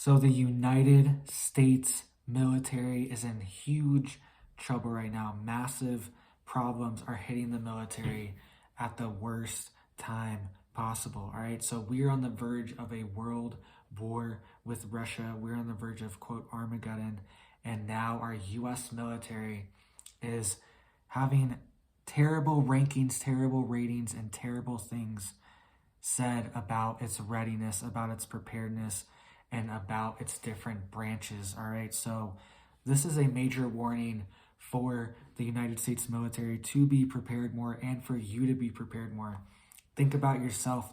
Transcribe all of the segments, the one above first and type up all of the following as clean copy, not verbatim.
So the United States military is in huge trouble right now. Massive problems are hitting the military at the worst time possible. All right. So we're on the verge of a world war with Russia. We're on the verge of, quote, Armageddon. And now our U.S. military is having terrible rankings, terrible ratings, and terrible things said about its readiness, about its preparedness, and about its different branches. All right. So this is a major warning for the United States military to be prepared more and for you to be prepared more. Think about yourself.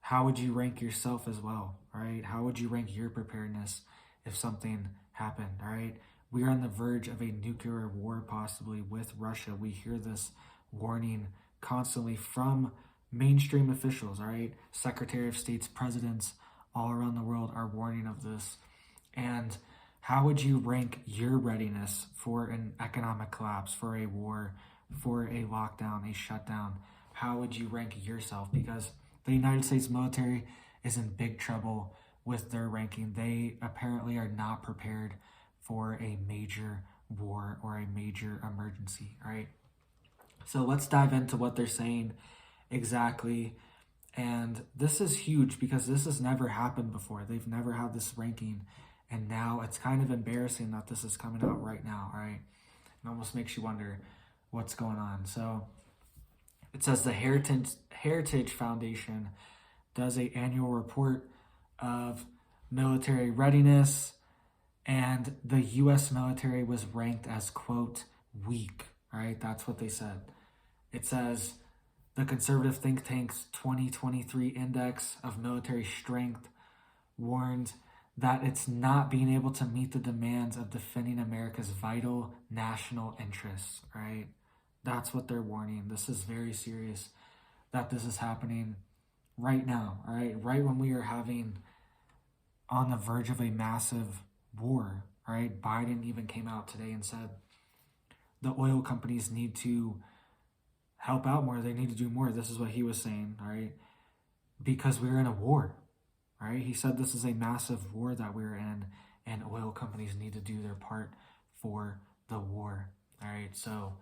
How would you rank yourself as well? All right. How would you rank your preparedness if something happened? All right. We are on the verge of a nuclear war, possibly with Russia. We hear this warning constantly from mainstream officials. All right. Secretary of States, presidents all around the world are warning of this. And how would you rank your readiness for an economic collapse, for a war, for a lockdown, a shutdown? How would you rank yourself? Because the United States military is in big trouble with their ranking. They apparently are not prepared for a major war or a major emergency, all right? So let's dive into what they're saying exactly. And this is huge because this has never happened before. They've never had this ranking. And now it's kind of embarrassing that this is coming out right now, all right? It almost makes you wonder what's going on. So it says the Heritage Foundation does an annual report of military readiness, and the U.S. military was ranked as, quote, weak, all right? That's what they said. It says the conservative think tank's 2023 Index of Military Strength warned that it's not being able to meet the demands of defending America's vital national interests, right? That's what they're warning. This is very serious that this is happening right now, all right? Right when we are having on the verge of a massive war, all right? Biden even came out today and said the oil companies need to help out more. They need to do more. This is what he was saying, all right? Because we're in a war. All right, he said this is a massive war that we're in, and oil companies need to do their part for the war. All right, so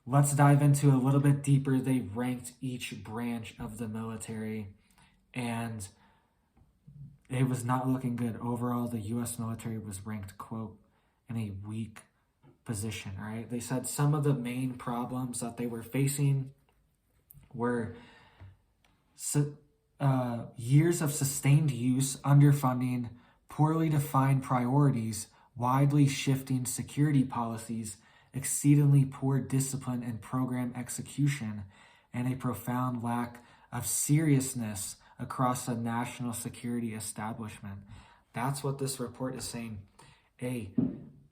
let's dive into a little bit deeper. They ranked each branch of the military, and it was not looking good. Overall, the U.S. military was ranked, quote, in a weak position. All right, they said some of the main problems that they were facing were years of sustained use, underfunding, poorly defined priorities, widely shifting security policies, exceedingly poor discipline and program execution, and a profound lack of seriousness across the national security establishment. That's what this report is saying. A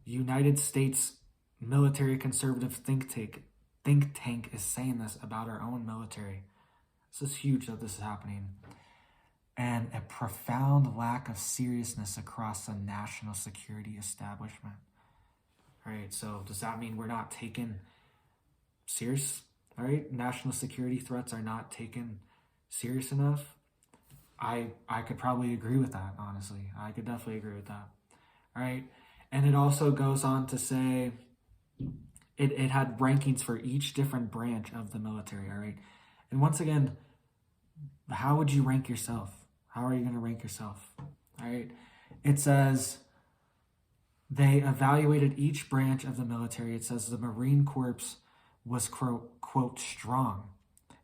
United States military conservative think tank is saying this about our own military. This is huge that this is happening. And a profound lack of seriousness across the national security establishment. All right, so does that mean we're not taken serious? All right, national security threats are not taken serious enough? I could probably agree with that, honestly. I could definitely agree with that. All right, and it also goes on to say it had rankings for each different branch of the military, all right? And once again, how would you rank yourself? How are you going to rank yourself? All right. It says they evaluated each branch of the military. It says the Marine Corps was, quote, strong.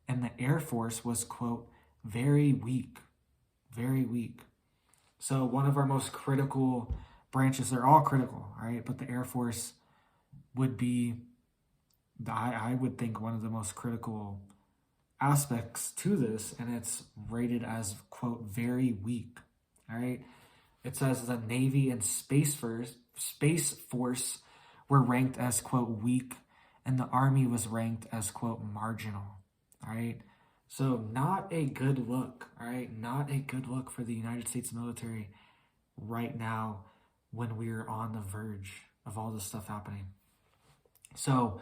And the Air Force was, quote, very weak. Very weak. So one of our most critical branches, they're all critical, all right? But the Air Force would be, I would think, one of the most critical aspects to this, and it's rated as, quote, very weak. All right. It says the Navy and Space Force were ranked as, quote, weak, and the Army was ranked as, quote, marginal. All right. So not a good look. All right. Not a good look for the United States military right now when we're on the verge of all this stuff happening. So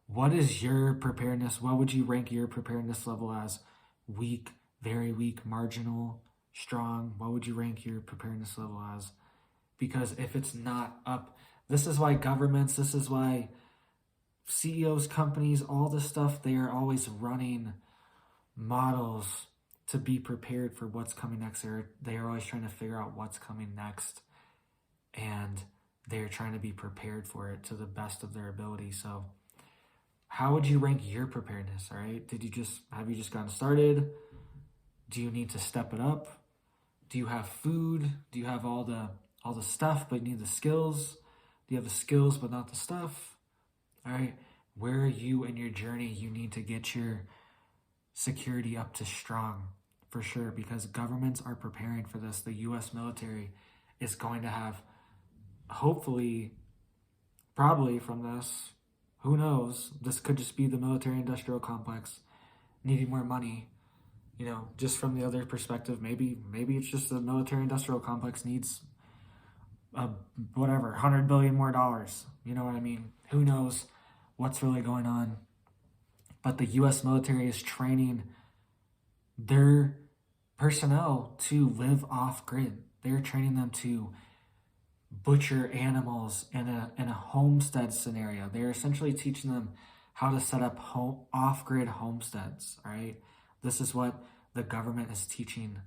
what is your preparedness? What would you rank your preparedness level as? Weak, very weak, marginal, strong? What would you rank your preparedness level as? Because if it's not up, this is why governments, this is why CEOs, companies, all this stuff, they are always running models to be prepared for what's coming next. They are always trying to figure out what's coming next, and they're trying to be prepared for it to the best of their ability. So how would you rank your preparedness? All right, have you just gotten started? Do you need to step it up? Do you have food? Do you have all the stuff but you need the skills? Do you have the skills but not the stuff? All right, where are you in your journey? You need to get your security up to strong, for sure, because governments are preparing for this. The U.S. military is going to have, hopefully, probably from this, who knows, this could just be the military industrial complex needing more money. You know, just from the other perspective, maybe it's just the military industrial complex needs whatever, $100 billion more dollars. You know what I mean? Who knows what's really going on? But the U.S. military is training their personnel to live off grid. They're training them to butcher animals in a homestead scenario. They're essentially teaching them how to set up off-grid homesteads. All right, this is what the government is teaching.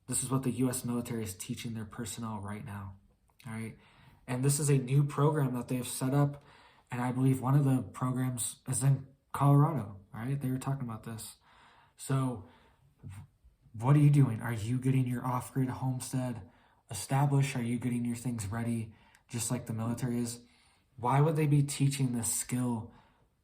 This is what the U.S. military is teaching their personnel right now. All right, and this is a new program that they've set up, and I believe one of the programs is in Colorado. All right, they were talking about this. So what are you doing? Are you getting your off-grid homestead established? Are you getting your things ready just like the military is? Why would they be teaching this skill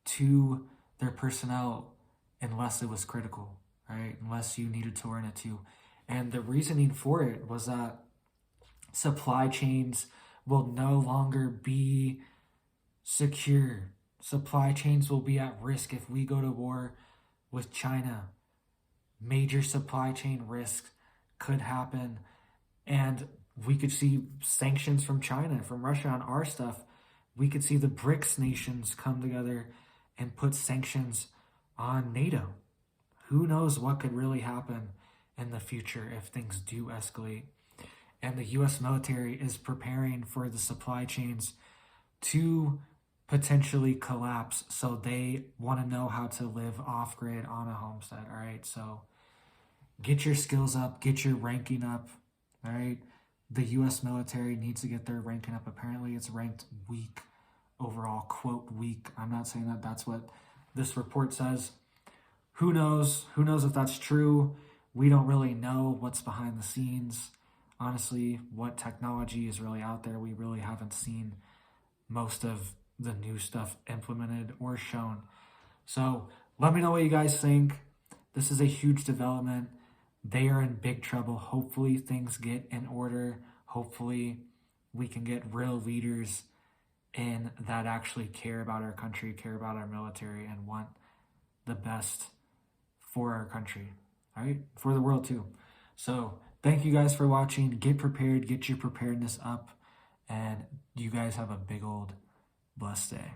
to their personnel unless it was critical, right? Unless you needed to learn it too. And the reasoning for it was that supply chains will no longer be secure. Supply chains will be at risk if we go to war with China. Major supply chain risks could happen, and we could see sanctions from China, from Russia on our stuff. We could see the BRICS nations come together and put sanctions on NATO. Who knows what could really happen in the future if things do escalate. And the U.S. military is preparing for the supply chains to potentially collapse. So they want to know how to live off-grid on a homestead. All right, so get your skills up, get your ranking up. All right, the U.S. military needs to get their ranking up. Apparently it's ranked weak overall, quote weak. I'm not saying that that's what this report says. Who knows? Who knows if that's true? We don't really know what's behind the scenes. Honestly, what technology is really out there. We really haven't seen most of the new stuff implemented or shown. So let me know what you guys think. This is a huge development. They are in big trouble. Hopefully things get in order. Hopefully we can get real leaders in that actually care about our country, care about our military, and want the best for our country, all right? For the world too. So thank you guys for watching. Get prepared, get your preparedness up, and you guys have a big old blessed day.